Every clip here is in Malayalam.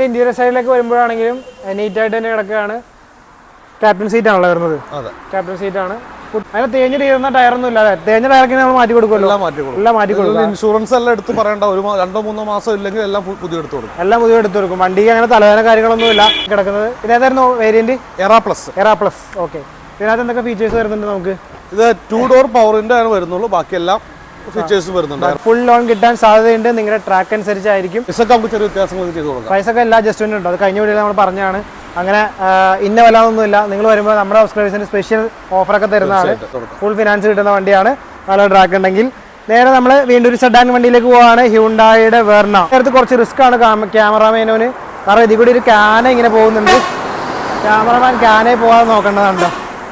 ഇന്റീരിയർ സൈഡിലേക്ക് വരുമ്പോഴാണെങ്കിലും നീറ്റ് ആയിട്ട് തന്നെ കിടക്കുകയാണ്. ക്യാപ്റ്റൻ സീറ്റ് ആണല്ലോ വരുന്നത്. ക്യാപ്റ്റൻ സീറ്റ് ആണ്. അതിന് തേഞ്ഞ് തീരുന്ന ടയറൊന്നും ഇല്ലാതെ തേഞ്ഞ ടയറൊക്കെ നമ്മൾ മാറ്റി കൊടുക്കുമല്ലോ. എല്ലാം മാറ്റി കൊടുക്കും. ഇൻഷുറൻസ് എല്ലാം എടുത്ത് പറയേണ്ട 2-3 മാസം ഇല്ലെങ്കിൽ എല്ലാം പുതിയ എടുത്തു കൊടുക്കും. എല്ലാം പുതിയ എടുത്തു കൊടുക്കും. വണ്ടിക്ക് അങ്ങനെ തലവേദന കാര്യങ്ങളൊന്നും ഇല്ല കിടക്കുന്നത്. ഇതേതായിരുന്നു വേരിയന്റ്? എറാ പ്ലസ്. ഓക്കെ. ഇതിനകത്ത് എന്തൊക്കെ ഫീച്ചേഴ്സ് വരുന്നുണ്ട് നമുക്ക്? ഇത് 2 ഡോർ പവറിന്റെ ആണ് വരുന്നുള്ളൂ. ബാക്കിയെല്ലാം ഫീച്ചേഴ്സ് വരുന്നുണ്ട്. ഫുൾ ലോൺ കിട്ടാൻ സാധ്യതയുണ്ട്. നിങ്ങളുടെ ട്രാക്ക് അനുസരിച്ചായിരിക്കും. പൈസക്ക് നമുക്ക് ചെറിയ വ്യത്യാസങ്ങൾ ചെയ്ത് കൊടുക്കാം. പൈസക്ക് എല്ലാ അഡ്ജസ്റ്റ്മെന്റും ഉണ്ട്. അത് കഴിഞ്ഞ വീഡിയോയിൽ നമ്മൾ പറഞ്ഞാണ്. അങ്ങനെ ഇന്ന വില ഒന്നുമില്ല. നിങ്ങൾ വരുമ്പോൾ നമ്മുടെ സബ്സ്ക്രൈബേഴ്സിന് സ്പെഷ്യൽ ഓഫറൊക്കെ തരുന്നതാണ്. ഫുൾ ഫിനാൻസ് കിട്ടുന്ന വണ്ടിയാണ്. നല്ല ട്രാക്ക് ഉണ്ടെങ്കിൽ നേരെ നമ്മൾ വീണ്ടും ഒരു സെഡാൻ വണ്ടിയിലേക്ക് പോവാണ്. ഹ്യുണ്ടായിയുടെ വെർണ. നേരത്തെ കുറച്ച് റിസ്ക് ആണ് ക്യാമറാമാനോന്. കാരണം ഇതിൽ കൂടി ഒരു ക്യാന ഇങ്ങനെ പോകുന്നുണ്ട്. ക്യാമറമാൻ ക്യാനയിൽ പോകാതെ നോക്കേണ്ടതുണ്ടോ.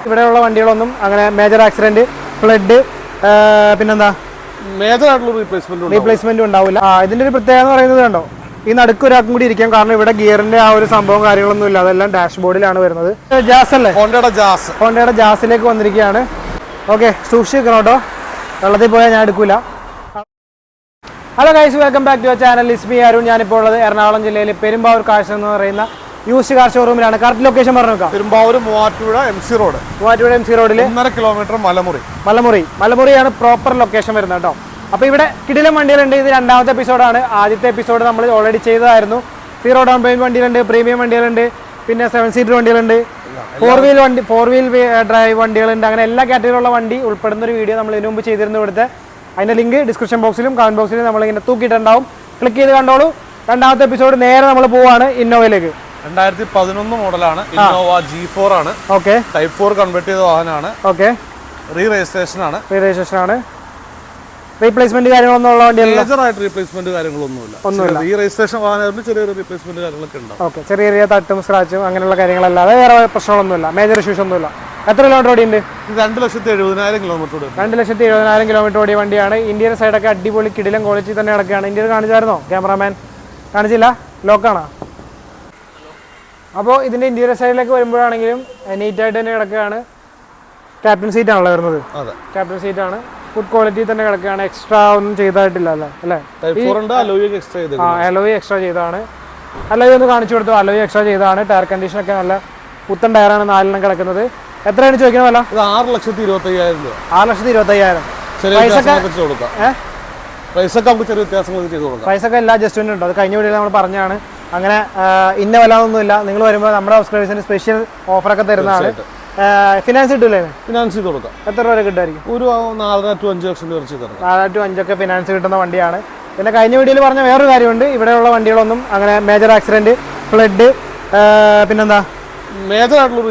ഇവിടെയുള്ള വണ്ടികളൊന്നും അങ്ങനെ മേജർ ആക്സിഡന്റ്, ഫ്ലഡ്, പിന്നെന്താ മേജർ ആയിട്ടുള്ള റീപ്ലേസ്മെന്റ് ഉണ്ടാവില്ല. ഇതിന്റെ ഒരു പ്രത്യേകത എന്ന് പറയുന്നത് കണ്ടോ, ഈ നടുക്ക് ഒരാൾക്കും കൂടി ഇരിക്കാം. കാരണം ഇവിടെ ഗിയറിന്റെ ആ ഒരു സംഭവം കാര്യങ്ങളൊന്നും ഇല്ല. അതെല്ലാം ഡാഷ്ബോർഡിലാണ് വരുന്നത്. ജാസ് അല്ലേ? ഹോണ്ടയുടെ ജാസിലേക്ക് വന്നിരിക്കുകയാണ്. ഓക്കെ, സൂക്ഷിക്കണം കേട്ടോ, വെള്ളത്തിൽ പോയാൽ ഞാൻ എടുക്കൂല. Hello guys, welcome back to channel. Is me Arun. ഞാനിപ്പോൾ ഉള്ളത് എറണാകുളം ജില്ലയിലെ പെരുമ്പാവൂർ കാഴ്ച എന്ന് പറയുന്ന യൂസ്ഡ് കാർ ഷോറൂമിലാണ്. കറക്റ്റ് ലൊക്കേഷൻ പറഞ്ഞു നോക്കാം. പെരുമ്പാവൂർ മൂവാറ്റുപുഴ എം സി റോഡിൽ 1.5 കിലോമീറ്റർ മലമുറിയാണ് പ്രോപ്പർ ലൊക്കേഷൻ വരുന്നത് കേട്ടോ. അപ്പോൾ ഇവിടെ കിടിലം വണ്ടികളുണ്ട്. ഇത് രണ്ടാമത്തെ എപ്പിസോഡാണ്. ആദ്യത്തെ എപ്പിസോഡ് നമ്മൾ ഓൾറെഡി ചെയ്തതായിരുന്നു. 0 ഡൗൺ പേയ്മെന്റ് വണ്ടികളുണ്ട്, പ്രീമിയം വണ്ടികളുണ്ട്, പിന്നെ 7 സീറ്റർ വണ്ടികളുണ്ട്, 4 വീൽ ഡ്രൈവ് വണ്ടികളുണ്ട്. അങ്ങനെ എല്ലാ കാറ്റഗറിയിലുള്ള വണ്ടി ഉൾപ്പെടുന്ന ഒരു വീഡിയോ നമ്മൾ ഇതിനു മുമ്പ് ചെയ്തിരുന്നു. ഇവിടുത്തെ അതിൻ്റെ ലിങ്ക് ഡിസ്ക്രിപ്ഷൻ ബോക്സിലും കമന്റ് ബോക്സിലും നമ്മളിങ്ങനെ തൂക്കിയിട്ടുണ്ടാവും. ക്ലിക്ക് ചെയ്ത് കണ്ടോളൂ. രണ്ടാമത്തെ എപ്പിസോഡ് നേരെ നമ്മൾ പോവാണ് ഇന്നോവയിലേക്ക്. 2011 മോഡലാണ്. ഇന്നോവ G4 ആണ്. ഓക്കെ. ടൈപ്പ് 4 കൺവേർട്ട് ചെയ്ത വാഹനമാണ്. ഓക്കെ. റീ രജിസ്ട്രേഷൻ ആണ്. റീപ്ലേസ്മെന്റ് കാര്യങ്ങളൊന്നും ഉള്ള വണ്ടിയല്ല. മേജർ ആയിട്ട് റീപ്ലേസ്മെന്റ് കാര്യങ്ങളൊന്നുമില്ല. റീ രജിസ്ട്രേഷൻ വാഹനത്തിന് ചെറിയ റീപ്ലേസ്മെന്റ് കാര്യങ്ങളൊക്കെ ഉണ്ട്. ഓക്കെ. ചെറിയ തട്ടും സ്ക്രാച്ചും അങ്ങനെയുള്ള കാര്യങ്ങളല്ലാതെ വേറെ പ്രശ്നങ്ങളൊന്നുമില്ല. മേജർ ഇഷ്യൂസ് ഒന്നുമില്ല. എത്ര കിലോമീറ്റർ ഓടിയുണ്ട്? 2,70,000 കിലോമീറ്റർ. 2,70,000 കിലോമീറ്റർ ഓടിയ വണ്ടിയാണ്. ഇന്ത്യൻ സൈഡൊക്കെ അടിപൊളി കിടിലം ക്വാളിറ്റി തന്നെ കിടക്കുകയാണ്. ഇന്ത്യയിൽ കാണിച്ചായിരുന്നോ ക്യാമറാമാൻ? കാണിച്ചില്ല, ലോക്കാണോ? അപ്പോൾ ഇതിന്റെ ഇന്റീരിയർ സൈഡിലേക്ക് വരുമ്പോഴാണെങ്കിലും നീറ്റായിട്ട് തന്നെ കിടക്കുകയാണ്. ക്യാപ്റ്റൻ സീറ്റ് ആണല്ലോ വരുന്നത്. ക്യാപ്റ്റൻ സീറ്റ് ആണ്. ഫുഡ് ക്വാളിറ്റി തന്നെ കിടക്കുകയാണ്. എക്സ്ട്രാ ഒന്നും ചെയ്തായിട്ടില്ല അല്ലേ? അലോയ് എക്സ്ട്രാ ചെയ്താണ്. അലോയ് ഒന്ന് കാണിച്ചു കൊടുത്തു. അലോയ് എക്സ്ട്രാ ചെയ്താണ്. ടയർ കണ്ടീഷൻ ഒക്കെ നല്ല പുത്തൻ ടയറാണ് 4 കിടക്കുന്നത്. എത്രയാണ് ചോദിക്കുന്ന വില? 6,25,000 രൂപ. 6,25,000. പ്രൈസൊക്കെ എല്ലാ അഡ്ജസ്റ്റ്മെന്റും ഉണ്ട്. അത് കഴിഞ്ഞ വീഡിയോയിൽ നമ്മൾ പറഞ്ഞാണ്. അങ്ങനെ ഇന്ന വില ഒന്നുമില്ല. നിങ്ങൾ വരുമ്പോൾ നമ്മുടെ സബ്സ്ക്രൈബേഴ്സിന് സ്പെഷ്യൽ ഓഫറൊക്കെ തരുന്നതാണ്. ഫിനാൻസ് കിട്ടൂലേ? ഫിനാൻസ് ചെയ്ത് കൊടുക്കാം. എത്ര രൂപ കിട്ടുമായിരിക്കും? ഒരു 4 to 5 ലക്ഷം രൂപ. 4 to 5 ഒക്കെ ഫിനാൻസ് കിട്ടുന്ന വണ്ടിയാണ്. പിന്നെ കഴിഞ്ഞ വീഡിയോയിൽ പറഞ്ഞ വേറൊരു കാര്യമുണ്ട്. ഇവിടെയുള്ള വണ്ടികളൊന്നും അങ്ങനെ മേജർ ആക്സിഡന്റ്, ഫ്ലഡ്, പിന്നെന്താ മേജർ ആയിട്ടുള്ള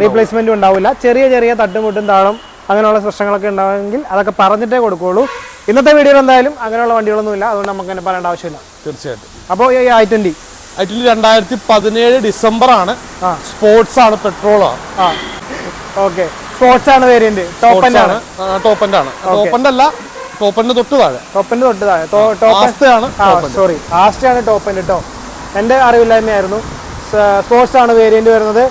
റീപ്ലേസ്മെന്റ് ഉണ്ടാവില്ല. ചെറിയ തട്ടുമുട്ടും താളം അങ്ങനെയുള്ള പ്രശ്നങ്ങളൊക്കെ ഉണ്ടാവുമെങ്കിൽ അതൊക്കെ പറഞ്ഞിട്ടേ കൊടുക്കുകയുള്ളൂ. ഇന്നത്തെ വീഡിയോയിൽ എന്തായാലും അങ്ങനെയുള്ള വണ്ടികളൊന്നുമില്ല. അതുകൊണ്ട് നമുക്ക് തന്നെ പറയേണ്ട ആവശ്യമില്ല. തീർച്ചയായിട്ടും. അപ്പോൾ ഈ i20 2017 ഡിസംബർ ആണ്. സ്പോർട്സ് ആണ്, പെട്രോൾ ആണ്. ഓക്കെ. സ്പോർട്സ് ആണ് വേരിയന്റ്. ടോപ്പ് എൻഡ് ആണ്. സോറി, ആസ്റ്റ ആണ് ടോപ്പ് എൻഡ് കേട്ടോ. എൻ്റെ അറിവില്ലായ്മയായിരുന്നു. സ്പോർട്സ് ആണ് വേരിയന്റ് വരുന്നത്.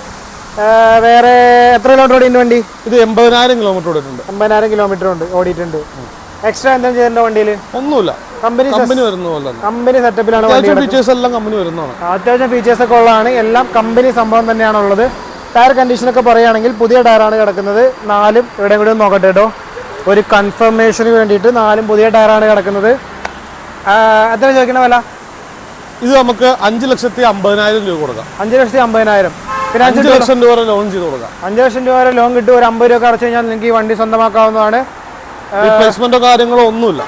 വേറെ എത്ര കിലോമീറ്റർ ഓടിയുണ്ട് വണ്ടി? ഇത് 80,000 കിലോമീറ്റർ ഓടിയിട്ടുണ്ട്. 80,000 കിലോമീറ്റർ ഓടിയിട്ടുണ്ട്. എക്സ്ട്രാ എന്തെങ്കിലും ചെയ്യേണ്ട വണ്ടിയിൽ? ഒന്നുമില്ല. കമ്പനി സെറ്റപ്പിലാണ്. അത്യാവശ്യം ഫീച്ചേഴ്സ് ഒക്കെ ഉള്ളതാണ്. എല്ലാം കമ്പനി സംഭവം തന്നെയാണ് ഉള്ളത്. ടയർ കണ്ടീഷനൊക്കെ പറയുകയാണെങ്കിൽ പുതിയ ടയറാണ് കിടക്കുന്നത്. 4 ഇവിടെ കൂടി നോക്കട്ടെ കേട്ടോ, ഒരു കൺഫർമേഷന് വേണ്ടിയിട്ട് 4 പുതിയ ടയറാണ് കിടക്കുന്നത്. എത്ര ചോദിക്കുന്ന വില? ഇത് നമുക്ക് 5,50,000 രൂപ കൊടുക്കാം. 5,50,000. പിന്നെ 5 ലക്ഷം രൂപ ലോൺ ചെയ്ത് കൊടുക്കാം. 5 ലക്ഷം രൂപ ലോൺ കിട്ടും. ഒരു 50 രൂപ അടച്ചു കഴിഞ്ഞാൽ നിങ്ങൾക്ക് ഈ വണ്ടി സ്വന്തമാക്കാവുന്നതാണ്. റീപ്ലേസ്മെന്റോ കാര്യങ്ങളോ ഒന്നുമില്ല.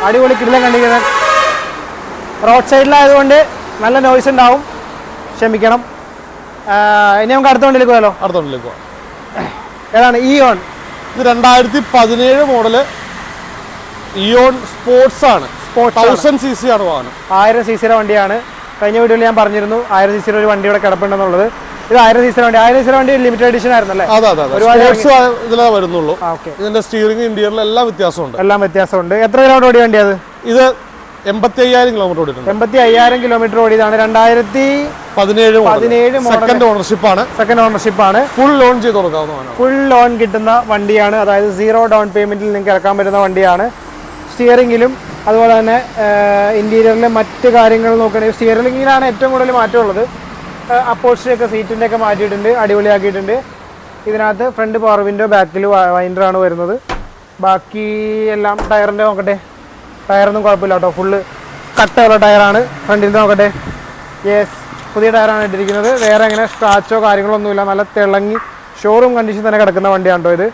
അടിപൊളി കിടിലം കണ്ടിരിക്കുന്ന റോഡ് സൈഡിലായതുകൊണ്ട് നല്ല നോയ്സ് ഉണ്ടാവും, ക്ഷമിക്കണം. ഇനി നമുക്ക് അടുത്ത വണ്ടിയിലേക്ക് പോയാലോ? ഏതാണ്? ഇയോൺ. ഇത് 2017 മോഡല് ഇയോൺ സ്പോർട്സ് ആണ്. 1000 cc ആണ് വാഹനം. 1000 cc വണ്ടിയാണ്. കഴിഞ്ഞ വീഡിയോയിൽ ഞാൻ പറഞ്ഞിരുന്നു 1000 cc ഒരു വണ്ടി ഇവിടെ കിടപ്പുണ്ടെന്നുള്ളത്. ഇത് 1000 cc വണ്ടി. 1000 cc വണ്ടി ലിമിറ്റഡ് എഡിഷൻ ആയിരുന്നല്ലേ? വരുന്നുള്ളൂ. ഇതിന്റെ സ്റ്റിയറിംഗ് ഇന്റീരിയറിൽ എല്ലാം വ്യത്യാസമുണ്ട്. എത്ര കിലോമീറ്റർ ഓടിയ വണ്ടി അത്? ഇത് 85,000 കിലോമീറ്റർ ഓടിയിട്ടുണ്ട്. 85,000 കിലോമീറ്റർ ഓടിയതാണ്. 2017 സെക്കൻഡ് ഓണർഷിപ്പ് ആണ്. ഫുൾ ലോൺ ചെയ്ത് കൊടുക്കാവുന്നതാണ്. ഫുൾ ലോൺ കിട്ടുന്ന വണ്ടിയാണ്. അതായത് 0 ഡൗൺ പേയ്മെന്റിൽ നിങ്ങൾക്ക് ഇറക്കാൻ പറ്റുന്ന വണ്ടിയാണ്. സ്റ്റിയറിംഗിലും അതുപോലെ തന്നെ ഇൻറ്റീരിയറിലെ മറ്റ് കാര്യങ്ങൾ നോക്കുകയാണെങ്കിൽ സ്റ്റിയറിംഗിലാണ് ഏറ്റവും കൂടുതൽ മാറ്റമുള്ളത്. അപ്പോൾസ്റ്ററി ഒക്കെ സീറ്റിൻ്റെ ഒക്കെ മാറ്റിയിട്ടുണ്ട്, അടിപൊളിയാക്കിയിട്ടുണ്ട്. ഇതിനകത്ത് ഫ്രണ്ട് പവർ വിൻഡോ, ബാക്കിൽ വൈൻഡറാണ് വരുന്നത്. ബാക്കി എല്ലാം ടയറിൻ്റെ നോക്കട്ടെ, ടയറൊന്നും കുഴപ്പമില്ല കേട്ടോ, ഫുള്ള് കട്ടുള്ള ടയറാണ്. ഫ്രണ്ടിൽ നോക്കട്ടെ, യെസ് പുതിയ ടയറാണ് ഇട്ടിരിക്കുന്നത്. വേറെ അങ്ങനെ സ്ക്രാച്ചോ കാര്യങ്ങളൊന്നുമില്ല, നല്ല തിളങ്ങി ഷോറൂം കണ്ടീഷൻ തന്നെ കിടക്കുന്ന വണ്ടിയാണ് കേട്ടോ ഇത്.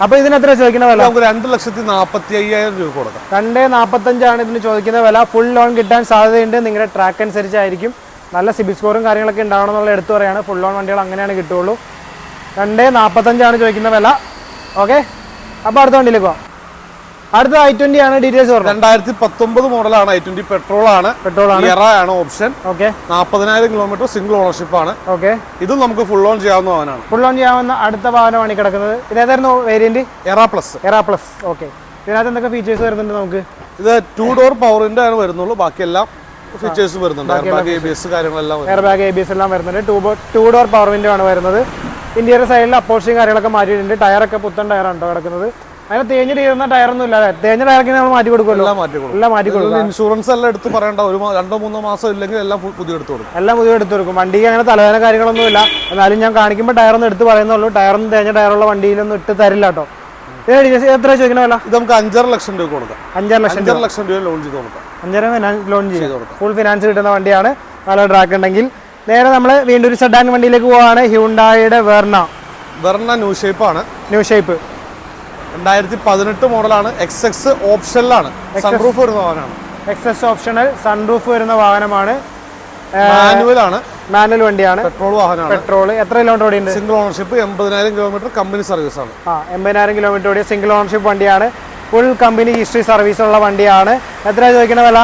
അപ്പോൾ ഇതിന് എത്ര ചോദിക്കുന്ന വില? 2,45,000 രൂപ കൊടുക്കാം. 2,45,000 ഇതിന് ചോദിക്കുന്ന വില. ഫുൾ ലോൺ കിട്ടാൻ സാധ്യതയുണ്ട്, നിങ്ങളുടെ ട്രാക്ക് അനുസരിച്ചായിരിക്കും. നല്ല സിബിൽ സ്കോറും കാര്യങ്ങളൊക്കെ ഉണ്ടാവണം എന്നുള്ള എടുത്തു പറയാണ്. ഫുൾ ലോൺ വണ്ടികൾ അങ്ങനെയാണ് കിട്ടുള്ളൂ. 2,45,000 ചോദിക്കുന്ന വില. ഓക്കെ, അപ്പോൾ അടുത്ത വണ്ടിയിലേക്ക് പോകാം. അടുത്ത i20 ആണ്. ഡീറ്റെയിൽസ് പറഞ്ഞു. 2019 മോഡലാണ് i20. പെട്രോൾ ആണ്. ആണ് option. Okay, 40,000 kilometre single ownership ആണ്. ഓക്കെ, ഇതും നമുക്ക് ഫുൾ ഓൺ ചെയ്യാവുന്ന വാഹനമാണ്. ഫുൾ ഓൺ ചെയ്യാവുന്ന അടുത്ത വാഹനമാണ് ഈ കിടക്കുന്നത്. ഇതേതായിരുന്നു വേരിയന്റ്? എറാ പ്ലസ്. ഓക്കെ, ഇതിനകത്ത് എന്തൊക്കെ ഫീച്ചേഴ്സ് വരുന്നുണ്ട് നമുക്ക്? ഇത് 2 ഡോർ പവറിന്റെ ആണ് വരുന്നുള്ളൂ, ബാക്കിയെല്ലാം ഫീച്ചേഴ്സ് വരുന്നുണ്ട്. എയർ ബാഗ്, ABS കാര്യങ്ങളെല്ലാം വരുന്നുണ്ട്. 2 ഡോർ പവർ വിൻഡോ ആണ് വരുന്നത്. ഇന്റീരിയർ സൈഡിൽ അപ്പോൾസ്റ്ററിയും കാര്യങ്ങളൊക്കെ മാറ്റിയിട്ടുണ്ട്. ടയറൊക്കെ പുത്തൻ ടയറാണ് കേട്ടോ കിടക്കുന്നത്. അതിന് തേഞ്ഞ് തീരുന്ന ടയറൊന്നും ഇല്ല. തേഞ്ഞ ടയറൊക്കെ നമ്മൾ മാറ്റി കൊടുക്കുമല്ലോ, എല്ലാം മാറ്റി കൊടുക്കും. ഇൻഷുറൻസ് എല്ലാം എടുത്ത് പറയേണ്ട, 2-3 മാസം ഇല്ലെങ്കിൽ എല്ലാം പുതിയ എടുത്ത് കൊടുക്കും. എല്ലാം പുതിയ എടുത്ത് കൊടുക്കും. വണ്ടിക്ക് അങ്ങനെ തലവേദന കാര്യങ്ങളൊന്നുമില്ല. എന്നാലും ഞാൻ കാണിക്കുമ്പോൾ ടയറൊന്നും എടുത്ത് പറയുന്നുള്ളൂ. ടയറൊന്നും തേഞ്ഞ ടയറുള്ള വണ്ടിയിലൊന്നും ഇട്ട് തരില്ല കേട്ടോ. എത്ര ചോദിക്കണ വില? ഇത് നമുക്ക് 5.5 ലക്ഷം രൂപ കൊടുക്കാം. 5.5 ലക്ഷം രൂപ ലോൺ ചെയ്ത് കൊടുക്കാം. 5.5 ലോൺ ചെയ്ത് കൊടുക്കാം. ഫുൾ ഫിനാൻസ് കിട്ടുന്ന വണ്ടിയാണ്. നല്ല ട്രാക്ക് ഉണ്ടെങ്കിൽ. നേരെ നമ്മൾ വീണ്ടും ഒരു സെഡാൻ വണ്ടിയിലേക്ക് പോവാണ്. ഹ്യുണ്ടായിയുടെ വെർണ ന്യൂ ഷേപ്പ് ആണ്. 2018 മോഡലാണ്. XX ഓപ്ഷനിലാണ്. സൺറൂഫ് വരുന്ന വാഹനമാണ്. XS ഓപ്ഷണൽ സൺറൂഫ് വരുന്ന വാഹനമാണ്. മാനുവൽ വണ്ടിയാണ്. പെട്രോൾ വാഹനമാണ്. പെട്രോൾ. എത്ര കിലോമീറ്റർ ഓടിയുണ്ട്? Single ownership. 80,000 kilometre company service ആണ്. 80,000 കിലോമീറ്റർ ഓടിയ സിംഗിൾ ഓണർഷിപ്പ് വണ്ടിയാണ്. ഫുൾ കമ്പനി ഹിസ്റ്ററി സർവീസ് ഉള്ള വണ്ടിയാണ്. എത്ര ചോദിക്കുന്ന വില?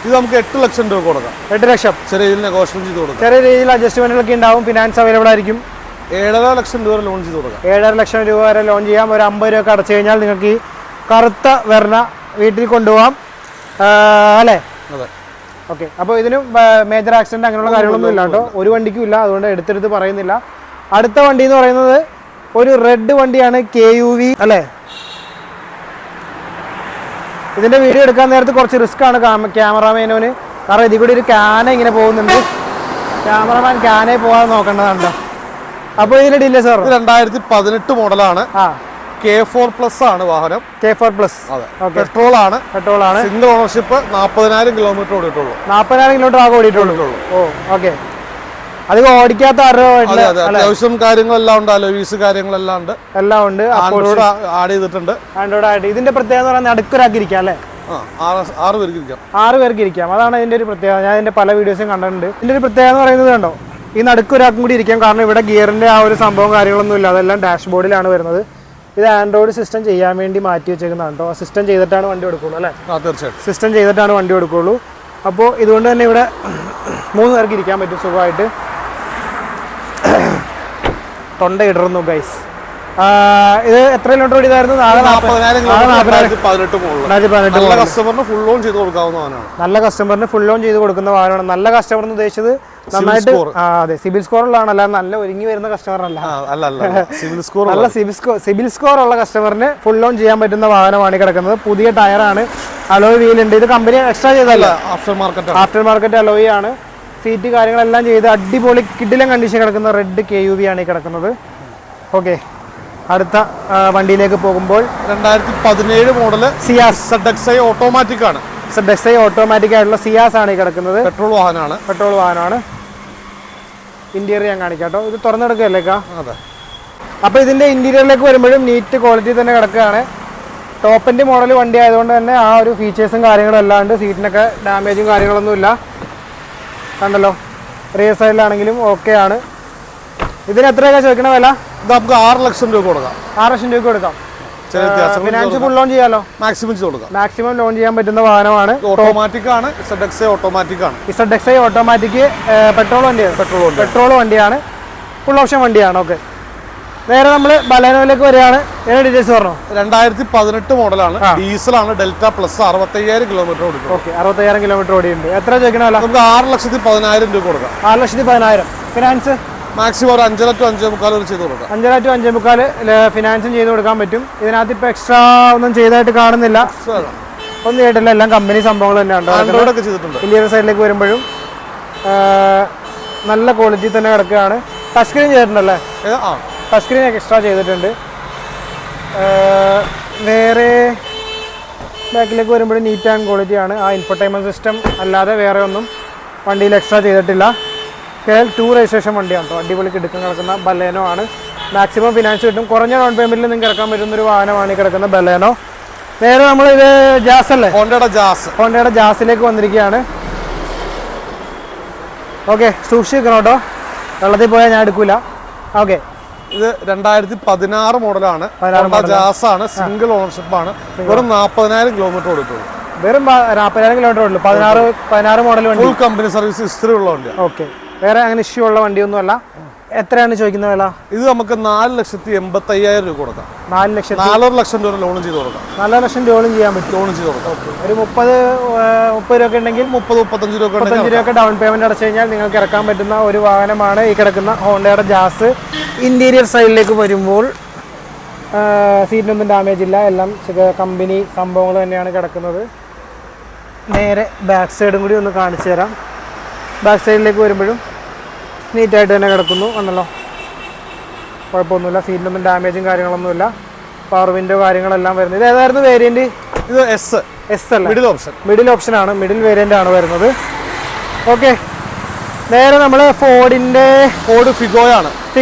ഇത് നമുക്ക് 8 ലക്ഷം രൂപ കൊടുക്കാം. 8 ലക്ഷം. ചെറിയ രീതിയിൽ നെഗോഷിയേറ്റ് ചെയ്ത് കൊടുക്കാം. ചെറിയ രീതിയിൽ അഡ്ജസ്റ്റ്മെന്റുകളൊക്കെ ഉണ്ടാവും. ഫിനാൻസ് അവൈലബിൾ ആയിരിക്കും. 7.5 ലക്ഷം രൂപ ലോൺ ചെയ്ത് കൊടുക്കാം. 7.5 ലക്ഷം രൂപ വരെ ലോൺ ചെയ്യാം. ഒരു 50 രൂപ അടച്ചു കഴിഞ്ഞാൽ നിങ്ങൾക്ക് ഈ കറുത്ത വെർണ വീട്ടിൽ കൊണ്ടുപോകാം അല്ലേ? അതെ. ഓക്കെ, അപ്പോൾ ഇതിന് മേജർ ആക്സിഡന്റ് അങ്ങനെയുള്ള കാര്യങ്ങളൊന്നും ഇല്ല കേട്ടോ. ഒരു വണ്ടിക്കും ഇല്ല, അതുകൊണ്ട് എടുത്തെടുത്ത് പറയുന്നില്ല. അടുത്ത വണ്ടി എന്ന് പറയുന്നത് ഒരു റെഡ് വണ്ടിയാണ്. KUV അല്ലേ? ഇതിന്റെ വീഡിയോ എടുക്കാൻ നേരത്ത് കുറച്ച് റിസ്ക് ആണ് ക്യാമറാമാനോന്. കാരണം ഇതിൽ കൂടി ഒരു ക്യാന ഇങ്ങനെ പോകുന്നുണ്ട്. ക്യാമറമാൻ ക്യാനെ പോകാതെ നോക്കേണ്ടതുണ്ടോ? അപ്പോൾ ഇതിന്റെ ഡീറ്റെയിൽസ് 2018 മോഡലാണ്. K4+ ആണ് വാഹനം. K4+. പെട്രോൾ ആണ്. Single ownership. 40,000 കിലോമീറ്റർ ഓടിയിട്ടുള്ളൂ. 40,000 കിലോമീറ്റർ ആകെ ഓടിയിട്ടുള്ളൂ. ഓ, ഓക്കെ. അധികം ഓടിക്കാത്ത അത്യാവശ്യം കാര്യങ്ങളെല്ലാം ഉണ്ട്. അലോവീസ് കാര്യങ്ങളെല്ലാം ഉണ്ട്. എല്ലാം ഉണ്ട്. ആൻഡ്രോയിഡ് ആഡ് ചെയ്തിട്ടുണ്ട്. ഇതിന്റെ പ്രത്യേകത എന്ന് പറഞ്ഞാൽ നടുക്കൊരാക്കിയിരിക്കാം അല്ലേ? 6 പേർക്ക് ഇരിക്കാം. 6 പേർക്ക് ഇരിക്കാം. അതാണ് ഇതിന്റെ ഒരു പ്രത്യേകത. ഞാൻ ഇതിന്റെ പല വീഡിയോസും കണ്ടിട്ടുണ്ട്. ഇതിന്റെ ഒരു പ്രത്യേകത എന്ന് പറയുന്നത് കണ്ടോ, ഈ നടുക്കൊരാൾക്കും കൂടി ഇരിക്കാം. കാരണം ഇവിടെ ഗിയറിന്റെ ആ ഒരു സംഭവം കാര്യങ്ങളൊന്നും ഇല്ല. അതെല്ലാം ഡാഷ്ബോർഡിലാണ് വരുന്നത്. ഇത് ആൻഡ്രോയിഡ് സിസ്റ്റം ചെയ്യാൻ വേണ്ടി മാറ്റി വെച്ചേക്കുന്നതാണ് കേട്ടോ. സിസ്റ്റം ചെയ്തിട്ടാണ് വണ്ടി കൊടുക്കുള്ളൂ അല്ലേ? തീർച്ചയായിട്ടും സിസ്റ്റം ചെയ്തിട്ടാണ് വണ്ടി കൊടുക്കുള്ളൂ. അപ്പോൾ ഇതുകൊണ്ട് തന്നെ ഇവിടെ 3 പേർക്ക് ഇരിക്കാൻ പറ്റും സുഖമായിട്ട്. തൊണ്ട ഇടറുന്നു ഗൈസ്. ഇത് എത്ര കിലോമീറ്റർ ഓടിയതായിരുന്നു? 2018 കസ്റ്റമറിന് ഫുൾ ലോൺ ചെയ്ത് കൊടുക്കാവുന്നതാണ്. നല്ല കസ്റ്റമറിന് ഫുൾ ലോൺ ചെയ്ത് കൊടുക്കുന്ന വാഹനമാണ്. നല്ല കസ്റ്റമർ എന്ന് ഉദ്ദേശിച്ചത് നന്നായിട്ട് അതെ സിബിൽ സ്കോർ ഉള്ളതാണ്, അല്ലാതെ നല്ല ഒരുങ്ങി വരുന്ന കസ്റ്റമർ അല്ല. നല്ല സിബിൽ സ്കോർ ഉള്ള കസ്റ്റമറിന് ഫുൾ ലോൺ ചെയ്യാൻ പറ്റുന്ന വാഹനമാണ് കിടക്കുന്നത്. പുതിയ ടയറാണ്. അലോയ് വീൽ ഉണ്ട്. ഇത് കമ്പനി എക്സ്ട്രാ ചെയ്തല്ല, ആഫ്റ്റർ മാർക്കറ്റ് അലോയ് ആണ്. സീറ്റ് കാര്യങ്ങളെല്ലാം ചെയ്ത് അടിപൊളി കിഡിലൻ കണ്ടീഷൻ കിടക്കുന്ന റെഡ് KUV ആണ് ഈ കിടക്കുന്നത്. ഓക്കെ, അടുത്ത വണ്ടിയിലേക്ക് പോകുമ്പോൾ 2017 മോഡല് സിയാസ് ZXi ഓട്ടോമാറ്റിക് ആണ്. ZXi ഓട്ടോമാറ്റിക് ആയിട്ടുള്ള സിയാസ് ആണ് ഈ കിടക്കുന്നത്. പെട്രോൾ വാഹനമാണ്. ഇന്റീരിയർ ഞാൻ കാണിക്കാം കേട്ടോ. ഇത് തുറന്നെടുക്കുകയല്ലേക്കാ? അതെ. അപ്പോൾ ഇതിന്റെ ഇന്റീരിയറിലേക്ക് വരുമ്പോഴും നീറ്റ് ക്വാളിറ്റി തന്നെ കിടക്കുകയാണ്. ടോപ്പ് എൻഡ് മോഡൽ വണ്ടി ആയതുകൊണ്ട് തന്നെ ആ ഒരു ഫീച്ചേഴ്സും കാര്യങ്ങളും എല്ലാം ഉണ്ട്. സീറ്റിനൊക്കെ ഡാമേജും കാര്യങ്ങളൊന്നും ഇല്ല. കണ്ടല്ലോ, റിയർ സൈഡിലാണെങ്കിലും ഓക്കെ ആണ്. ഇതിന് എത്രയൊക്കെ ചോദിക്കണ വില? ഇത് നമുക്ക് 6 ലക്ഷം രൂപ കൊടുക്കാം. 6 ലക്ഷം രൂപ കൊടുക്കാം. ഫിനാൻസ് ഫുൾ ലോൺ ചെയ്യാലോ? മാക്സിമം ലോൺ ചെയ്യാൻ പറ്റുന്ന വാഹനമാണ്. ഓട്ടോമാറ്റിക് ആണ്. ZXi ഓട്ടോമാറ്റിക് ആണ്. ZXi ഓട്ടോമാറ്റിക് പെട്രോൾ വണ്ടിയാണ്. ഫുൾ ഓപ്ഷൻ വണ്ടിയാണ്. ഓക്കെ, നേരെ നമ്മൾ ബലേനോയിലേക്ക് വരികയാണ്. ഏത് ഡീറ്റെയിൽസ് പറഞ്ഞു? 2018 മോഡലാണ്. ഡീസലാണ്. Delta plus. 65,000 കിലോമീറ്റർ ഓടി. ഓക്കെ, 65,000 കിലോമീറ്റർ ഓടിയുണ്ട്. എത്ര ചോദിക്കണ വില? നമുക്ക് 6,10,000 രൂപ കൊടുക്കാം. 6,10,000. ഫിനാൻസ് മാക്സിമം ഒരു 5 to 5.25 ചെയ്ത് കൊടുക്കാം. 5 to 5.25 ഫിനാൻസും ചെയ്ത് കൊടുക്കാൻ പറ്റും. ഇതിനകത്ത് ഇപ്പൊ എക്സ്ട്രാ ഒന്നും ചെയ്തായിട്ട് കാണുന്നില്ല. ഒന്നും ചെയ്തിട്ടില്ല, എല്ലാം കമ്പനി സംഭവങ്ങൾ തന്നെയാണ്. ആൻഡ്രോയിഡ് ഒക്കെ ചെയ്തിട്ടുണ്ട്. ഇന്റീരിയർ സൈഡിലേക്ക് വരുമ്പോഴും നല്ല ക്വാളിറ്റി തന്നെ കിടക്കുകയാണ്. ടച്ച് സ്ക്രീൻ ചെയ്തിട്ടുണ്ടല്ലേ? ടച്ച് സ്ക്രീൻ എക്സ്ട്രാ ചെയ്തിട്ടുണ്ട്. വേറെ ബാക്കിലേക്ക് വരുമ്പോൾ നീറ്റ് ആൻഡ് ക്വാളിറ്റി ആണ്. ആ ഇൻഫർടൈൻമെന്റ് സിസ്റ്റം അല്ലാതെ വേറെ ഒന്നും വണ്ടിയിൽ എക്സ്ട്രാ ചെയ്തിട്ടില്ല. KL2 രജിസ്ട്രേഷൻ വണ്ടിയാണ് കേട്ടോ. അടിപൊളി കിടക്കാൻ കിടക്കുന്ന ബലേനോ ആണ്. മാക്സിമം ഫിനാൻസ് കിട്ടും. കുറഞ്ഞ ഡൗൺ പേയ്മെന്റിൽ നിങ്ങൾക്ക് ഇറക്കാൻ പറ്റുന്നൊരു വാഹനമാണ് ഈ കിടക്കുന്ന ബലേനോ. നേരെ നമ്മൾ ഇത് ജാസ് അല്ലേ, ഹോണ്ടയുടെ ജാസിലേക്ക് വന്നിരിക്കുകയാണ്. ഓക്കെ, സൂക്ഷിച്ച് നിൽക്കണം കേട്ടോ, വെള്ളത്തിൽ പോയാൽ ഞാൻ എടുക്കൂല. ഓക്കെ, ഇത് 2016 മോഡലാണ്. ജാസ് ആണ്, സിംഗിൾ ഓണർഷിപ്പ് ആണ്. വെറും 40,000 കിലോമീറ്റർ ഓടിയിട്ടുള്ളൂ. വെറും 40,000 കിലോമീറ്റർ ഓടില്ല. 16 മോഡൽ വണ്ടി, ഫുൾ കമ്പനി സർവീസ് ഹിസ്റ്ററി ഉള്ള വണ്ടിയാണ്. ഓക്കെ, വേറെ അങ്ങനെ ഇഷ്യൂ ഉള്ള വണ്ടിയൊന്നും അല്ല. എത്രയാണ് ചോദിക്കുന്ന വില? ഇത് നമുക്ക് 4,85,000 രൂപ കൊടുക്കാം. 4 ലക്ഷം രൂപ ലോൺ ചെയ്ത് കൊടുക്കാം. 4 ലക്ഷം ലോണും ചെയ്യാൻ പറ്റും. ലോൺ ചെയ്ത് കൊടുക്കാം. ഒരു 30 രൂപ ഉണ്ടെങ്കിൽ 35 രൂപ ഡൗൺ പേയ്മെന്റ് അടച്ചു കഴിഞ്ഞാൽ നിങ്ങൾക്ക് ഇറക്കാൻ പറ്റുന്ന ഒരു വാഹനമാണ് ഈ കിടക്കുന്ന ഹോണ്ടയുടെ ജാസ്. ഇന്റീരിയർ സൈഡിലേക്ക് വരുമ്പോൾ സീറ്റിനൊന്നും ഡാമേജ് ഇല്ല, എല്ലാം കമ്പനി സംഭവങ്ങൾ തന്നെയാണ് കിടക്കുന്നത്. നേരെ ബാക്ക് സൈഡും കൂടി ഒന്ന് കാണിച്ചു തരാം. ബാക്ക് സൈഡിലേക്ക് വരുമ്പോഴും നീറ്റായിട്ട് തന്നെ കിടക്കുന്നു. കണ്ടല്ലോ, കുഴപ്പമൊന്നുമില്ല. സീറ്റിനൊന്നും ഡാമേജും കാര്യങ്ങളൊന്നുമില്ല. പവർ വിൻഡോ കാര്യങ്ങളെല്ലാം വരുന്നത്. ഇത് ഏതായിരുന്നു വേരിയന്റ്? ഇത് എസ് അല്ല, മിഡിൽ ഓപ്ഷൻ ആണ്. മിഡിൽ വേരിയന്റ് ആണ് വരുന്നത്. ഓക്കെ, നേരെ നമ്മൾ ഫോർഡ് ഫിഗോയാണ്.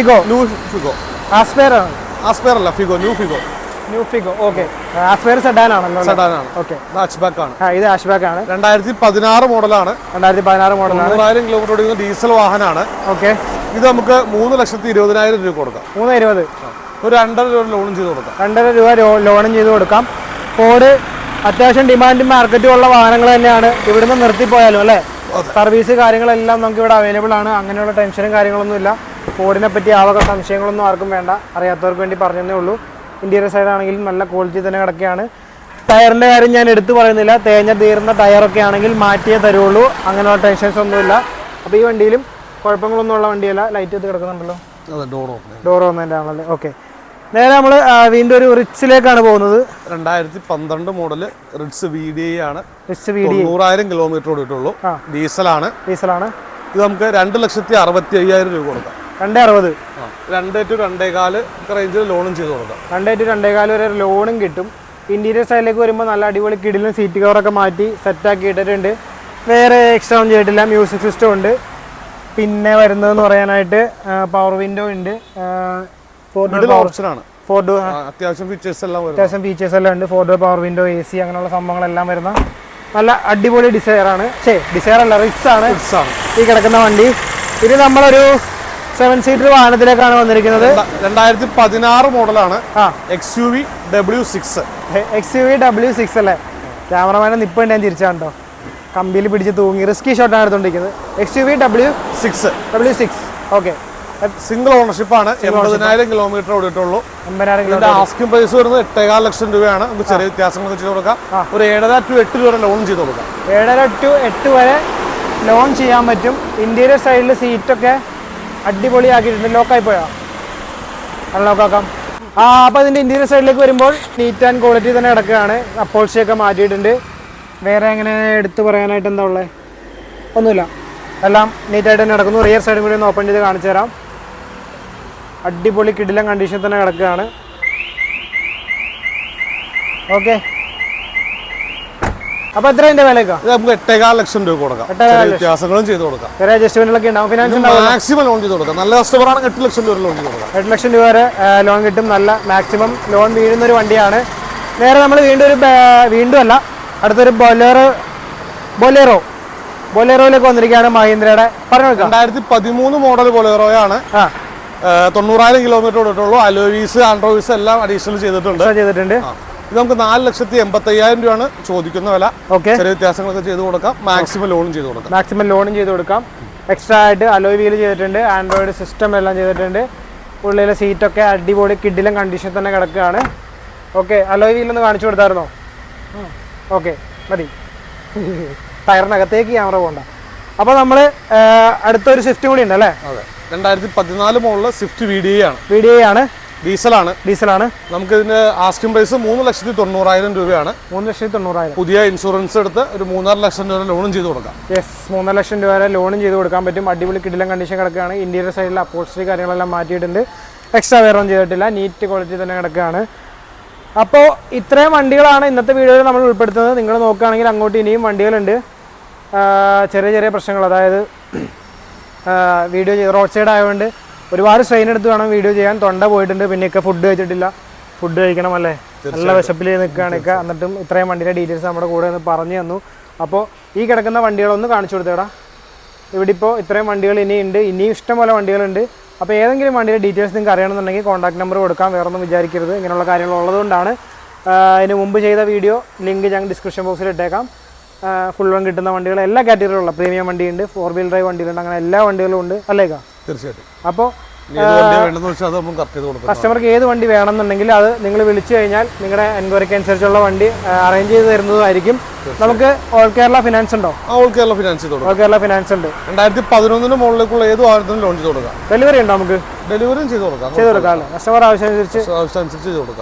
New Figo. ആസ്പെയർ ആണ്. ആസ്പെയർ അല്ല, Figo, new Figo. Okay, Aspire sedan ആണല്ലോ. ഓക്കെ, ഹാച്ച്ബാക്ക് ആണ്. ഇത് ഹാച്ച്ബാക്ക് ആണ്. 2016 മോഡലാണ്. 9,000 കിലോമീറ്റർ ഓടിക്കുന്ന ഡീസൽ വാഹനമാണ്. ഓക്കെ, ഇത് നമുക്ക് 3,20,000 രൂപ കൊടുക്കാം. 3,20,000 ഒരു 2.5 രൂപ ലോണും ചെയ്ത് കൊടുക്കാം. 2.5 രൂപ ലോണും ചെയ്ത് കൊടുക്കാം. ഫോർഡ് അത്യാവശ്യം ഡിമാൻഡും മാർക്കറ്റും ഉള്ള വാഹനങ്ങൾ തന്നെയാണ്. ഇവിടുന്ന് നിർത്തിപ്പോയാലും അല്ലേ, സർവീസ് കാര്യങ്ങളെല്ലാം നമുക്ക് ഇവിടെ അവൈലബിൾ ആണ്. അങ്ങനെയുള്ള ടെൻഷനും കാര്യങ്ങളൊന്നുമില്ല. ഫോർഡിനെ പറ്റി ആവക സംശയങ്ങളൊന്നും ആർക്കും വേണ്ട, അറിയാത്തവർക്ക് വേണ്ടി പറഞ്ഞതേ ഉള്ളൂ. ഇന്റീരിയർ സൈഡ് ആണെങ്കിലും നല്ല ക്വാളിറ്റി തന്നെ കിടക്കുകയാണ്. ടയറിൻ്റെ കാര്യം ഞാൻ എടുത്തു പറയുന്നില്ല, തേഞ്ഞ തീർന്ന ടയറൊക്കെ ആണെങ്കിൽ മാറ്റിയേ തരുള്ളൂ. അങ്ങനെയുള്ള ടെൻഷൻസ് ഒന്നുമില്ല. അപ്പോൾ ഈ വണ്ടിയിലും കുഴപ്പങ്ങളൊന്നും ഉള്ള വണ്ടിയല്ല. ലൈറ്റ് ചെയ്ത് കിടക്കുന്നുണ്ടല്ലോ, ഡോർ ഒന്നതിൻ്റെ ആണല്ലേ. ഓക്കെ, നേരെ നമ്മൾ വീണ്ടും ഒരു റിച്ചിലേക്കാണ് പോകുന്നത്. 2012 മോഡൽ റിച്ച് VDI ആണ്. 90,000 കിലോമീറ്റർ ഓടിയിട്ടുള്ളൂ. ഡീസലാണ്. ഇത് നമുക്ക് 2,65,000 രൂപ കൊടുക്കാം. 2,60. 2 to 2.25 റേഞ്ചിൽ ലോണും ചെയ്ത് കൊടുക്കാം. 2 to 2.25 വരെ ലോണും കിട്ടും. ഇന്റീരിയർ സൈഡിലേക്ക് വരുമ്പോൾ നല്ല അടിപൊളി കിടിലും സീറ്റ് കവറൊക്കെ മാറ്റി സെറ്റാക്കി ഇട്ടിട്ടുണ്ട്. വേറെ എക്സ്ട്രാ ഒന്നും ചെയ്തിട്ടില്ല. മ്യൂസിക് സിസ്റ്റം ഉണ്ട്. പിന്നെ വരുന്നതെന്ന് പറയാനായിട്ട് പവർ വിൻഡോ ഉണ്ട്. അത്യാവശ്യം ഫീച്ചേഴ്സ് എല്ലാം ഉണ്ട്. 4 ഡോർ പവർ വിൻഡോ, AC അങ്ങനെയുള്ള സംഭവങ്ങളെല്ലാം വരുന്ന നല്ല അടിപൊളി ഡിസയറാണ്. ഡിസയർ അല്ല, റിച്ച് ആണ് ഈ കിടക്കുന്ന വണ്ടി. ഇത് നമ്മളൊരു 7 സീറ്റർ വാഹനത്തിലേക്കാണ് വന്നിരിക്കുന്നത്. 2016 മോഡലാണ്. XUV W6 അല്ലേ? ക്യാമറമാനെ നിപ്പുണ്ട്, ഞാൻ തിരിച്ചാണ്ടോ കമ്പിയിൽ പിടിച്ച് തൂങ്ങി റിസ്കി ഷോട്ടാണ് എടുത്തോണ്ടിരിക്കുന്നത്. XUV W6. Okay, single ownership ആണ്. 80,000 കിലോമീറ്റർ ഓടിയിട്ടുള്ളൂ. 80,000 ആസ്കിംഗ് പ്രൈസ് വരുന്നത് 8.25 ലക്ഷം രൂപയാണ്. നമുക്ക് ചെറിയ വ്യത്യാസങ്ങൾ ചെയ്ത് കൊടുക്കാം. ഒരു 7.5 to 8 രൂപ ലോൺ ചെയ്ത് കൊടുക്കാം. 7.5 to 8 വരെ ലോൺ ചെയ്യാൻ പറ്റും. ഇന്റീരിയർ സൈഡിൽ സീറ്റൊക്കെ അടിപൊളിയാക്കിയിട്ടുണ്ട്. ലോക്കായി പോയാ ലോക്കാക്കാം. അപ്പോൾ ഇതിൻ്റെ ഇന്റീരിയർ സൈഡിലേക്ക് വരുമ്പോൾ നീറ്റ് ആൻഡ് ക്വാളിറ്റി തന്നെ കിടക്കുകയാണ്. അപ്പോൾസിയൊക്കെ മാറ്റിയിട്ടുണ്ട്. വേറെ എങ്ങനെ എടുത്തു പറയാനായിട്ട് എന്താ ഉള്ളത്? ഒന്നുമില്ല, എല്ലാം നീറ്റായിട്ട് തന്നെ കിടക്കുന്നു. റിയർ സൈഡും കൂടി ഒന്ന് ഓപ്പൺ ചെയ്ത് കാണിച്ചു തരാം. അടിപൊളി കിടിലം കണ്ടീഷൻ തന്നെ കിടക്കുകയാണ്. ഓക്കെ, അപ്പോൾ എത്ര അതിന്റെ വിലയൊക്കെ? നമുക്ക് 8.25 ലക്ഷം രൂപ കൊടുക്കാം. വ്യത്യാസങ്ങളും ചെയ്ത് കൊടുക്കാം. വേറെ അഡ്ജസ്റ്റ്മെന്റിലൊക്കെ ഉണ്ടാവും. ഫിനാൻസ് മാക്സിമം ലോൺ ചെയ്ത് കൊടുക്കാം. നല്ല കസ്റ്റമറാണ് 8 ലക്ഷം രൂപ ലോൺ ചെയ്ത് കൊടുക്കാം. 8 ലക്ഷം രൂപ വരെ ലോൺ കിട്ടും. നല്ല മാക്സിമം ലോൺ വീഴുന്ന ഒരു വണ്ടിയാണ്. നേരെ നമ്മൾ വീണ്ടും അല്ല, അടുത്തൊരു ബൊലേറോയിലേക്ക് വന്നിരിക്കുകയാണ്. മഹീന്ദ്രയുടെ 2013 മോഡൽ ബൊലേറോയാണ്. 90,000 കിലോമീറ്റർ ഓടിയിട്ടുള്ളൂ. അലോയ് ആൻഡ്രോയിസ് എല്ലാം അഡീഷണൽ ചെയ്തിട്ടുണ്ട്. ഇത് നമുക്ക് 4,85,000 രൂപയാണ് ചോദിക്കുന്ന വില. ചെറിയ വ്യത്യാസങ്ങളൊക്കെ ചെയ്ത് കൊടുക്കാം. മാക്സിമം ലോണും ചെയ്ത് കൊടുക്കാം. എക്സ്ട്രാ ആയിട്ട് അലോയ് വീൽ ചെയ്തിട്ടുണ്ട്. ആൻഡ്രോയിഡ് സിസ്റ്റം എല്ലാം ചെയ്തിട്ടുണ്ട്. ഉള്ളിലെ സീറ്റൊക്കെ അടിപൊളി കിഡിലും കണ്ടീഷൻ തന്നെ കിടക്കുകയാണ്. ഓക്കെ, അലോയ് വീലൊന്ന് കാണിച്ചു കൊടുത്തായിരുന്നോ? ഓക്കെ, മതി. ടയറിനകത്തേക്ക് ക്യാമറ പോകണ്ട. അപ്പോൾ നമ്മൾ അടുത്തൊരു സ്വിഫ്റ്റ് കൂടി ഉണ്ട് അല്ലേ? 2014 മോഡൽ സ്വിഫ്റ്റ് VDI ആണ്. ഡീസലാണ്. നമുക്ക് ഇതിന്റെ ആസ്കിംഗ് പ്രൈസ് 3,90,000 രൂപയാണ്. 3,90,000. പുതിയ ഇൻഷുറൻസ് എടുത്ത് ഒരു 3.5 ലക്ഷം രൂപ ലോണും ചെയ്ത് കൊടുക്കാം. യെസ്, 3.5 ലക്ഷം രൂപ വരെ ലോണും ചെയ്ത് കൊടുക്കാൻ പറ്റും. അടിപൊളി കിടിലൻ കണ്ടീഷൻ കിടക്കുകയാണ്. ഇന്റീരിയർ സൈഡിൽ അപ്പോൾസ്റ്ററി കാര്യങ്ങളെല്ലാം മാറ്റിയിട്ടുണ്ട്. എക്സ്ട്രാ വേറെ ഒന്നും ചെയ്തിട്ടില്ല. നീറ്റ് ക്വാളിറ്റി തന്നെ കിടക്കുകയാണ്. അപ്പോൾ ഇത്രയും വണ്ടികളാണ് ഇന്നത്തെ വീഡിയോയിൽ നമ്മൾ ഉൾപ്പെടുത്തുന്നത്. നിങ്ങൾ നോക്കുകയാണെങ്കിൽ അങ്ങോട്ട് ഇനിയും വണ്ടികളുണ്ട്. ചെറിയ ചെറിയ പ്രശ്നങ്ങൾ, അതായത് വീഡിയോ റോഡ് സൈഡ് ആയതുകൊണ്ട് ഒരുപാട് സ്ട്രെയിൻ എടുത്ത് വേണം വീഡിയോ ചെയ്യാൻ. തൊണ്ട പോയിട്ടുണ്ട്. പിന്നെയൊക്കെ ഫുഡ് കഴിച്ചിട്ടില്ല. ഫുഡ് കഴിക്കണം അല്ലേ, നല്ല വിശപ്പിൽ നിൽക്കുകയാണൊക്കെ. എന്നിട്ടും ഇത്രയും വണ്ടിയുടെ ഡീറ്റെയിൽസ് നമ്മുടെ കൂടെ ഒന്ന് പറഞ്ഞു തന്നു. അപ്പോൾ ഈ കിടക്കുന്ന വണ്ടികളൊന്ന് കാണിച്ചു കൊടുത്തേടാ. ഇവിടെ ഇപ്പോൾ ഇത്രയും വണ്ടികൾ ഇനിയുണ്ട്. ഇനിയും ഇഷ്ടംപോലെ വണ്ടികളുണ്ട്. അപ്പോൾ ഏതെങ്കിലും വണ്ടിയുടെ ഡീറ്റെയിൽസ് നിങ്ങൾക്ക് അറിയണമെന്നുണ്ടെങ്കിൽ കോൺടാക്ട് നമ്പർ കൊടുക്കാം. വേറെ ഒന്നും വിചാരിക്കരുത്. ഇങ്ങനെയുള്ള കാര്യങ്ങൾ ഉള്ളതുകൊണ്ടാണ്. ഇതിന് മുമ്പ് ചെയ്ത വീഡിയോ ലിങ്ക് ഞാൻ ഡിസ്ക്രിപ്ഷൻ ബോക്സിൽ ഇട്ടേക്കാം. ഫുൾ വൺ കിട്ടുന്ന വണ്ടികൾ എല്ലാ കാറ്റഗറിയിലുള്ള പ്രീമിയം വണ്ടിയുണ്ട്, 4 വീൽ ഡ്രൈവ് വണ്ടികളുണ്ട്, അങ്ങനെ എല്ലാ വണ്ടികളും ഉണ്ട് അല്ലേക്കാ? തീർച്ചയായിട്ടും. അപ്പോൾ കസ്റ്റമർക്ക് ഏത് വണ്ടി വേണമെന്നുണ്ടെങ്കിൽ അത് നിങ്ങൾ വിളിച്ചു കഴിഞ്ഞാൽ നിങ്ങളുടെ എൻക്വയറിക്ക് അനുസരിച്ചുള്ള വണ്ടി അറേഞ്ച് ചെയ്ത് തരുന്നതായിരിക്കും. നമുക്ക് ഓൾ കേരള ഫിനാൻസ് ഉണ്ടോ? ഓൾ കേരള ഫിനാൻസ് ഉണ്ട്. 2011 മുകളിലേക്കുള്ള ഏത് വാഹനത്തിനും ലോൺ ചെയ്ത് കൊടുക്കാം. ഡെലിവറി ഉണ്ടോ? നമുക്ക് ഡെലിവറിയും ചെയ്ത് കൊടുക്കാം അല്ലേ? കസ്റ്റമർ ആവശ്യമനുസരിച്ച്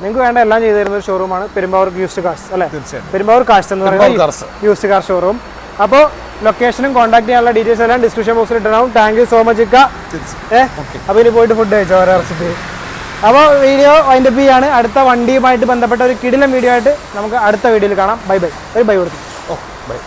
നിങ്ങൾക്ക് വേണ്ട എല്ലാം ചെയ്തു തരുന്ന ഒരു ഷോറൂമാണ് പെരുമ്പാവൂർ യൂസ്ഡ് കാർസ് അല്ലേ? പെരുമ്പാവൂർ കാർസ് എന്ന് പറയുന്നത് യൂസ്ഡ് കാർ ഷോറൂം. അപ്പോൾ ലൊക്കേഷനും കോൺടാക്ട് ചെയ്യാനുള്ള ഡീറ്റെയിൽസ് എല്ലാം ഡിസ്ക്രിപ്ഷൻ ബോക്സിൽ ഇട്ടിട്ടുണ്ടാവും. താങ്ക് യു സോ മച്ച് ഇക്ക. അപ്പോൾ ഇനി പോയിട്ട് ഫുഡ് കഴിച്ചോ ഇറച്ചിട്ട്. അപ്പോൾ വീഡിയോ വൈൻഡപ്പ് ചെയ്യാണ്. അടുത്ത വണ്ടിയുമായിട്ട് ബന്ധപ്പെട്ട ഒരു കിടിലൻ വീഡിയോ ആയിട്ട് നമുക്ക് അടുത്ത വീഡിയോയിൽ കാണാം. Bye bye. ഒരു ബൈ കൊടുത്തു. ബൈ.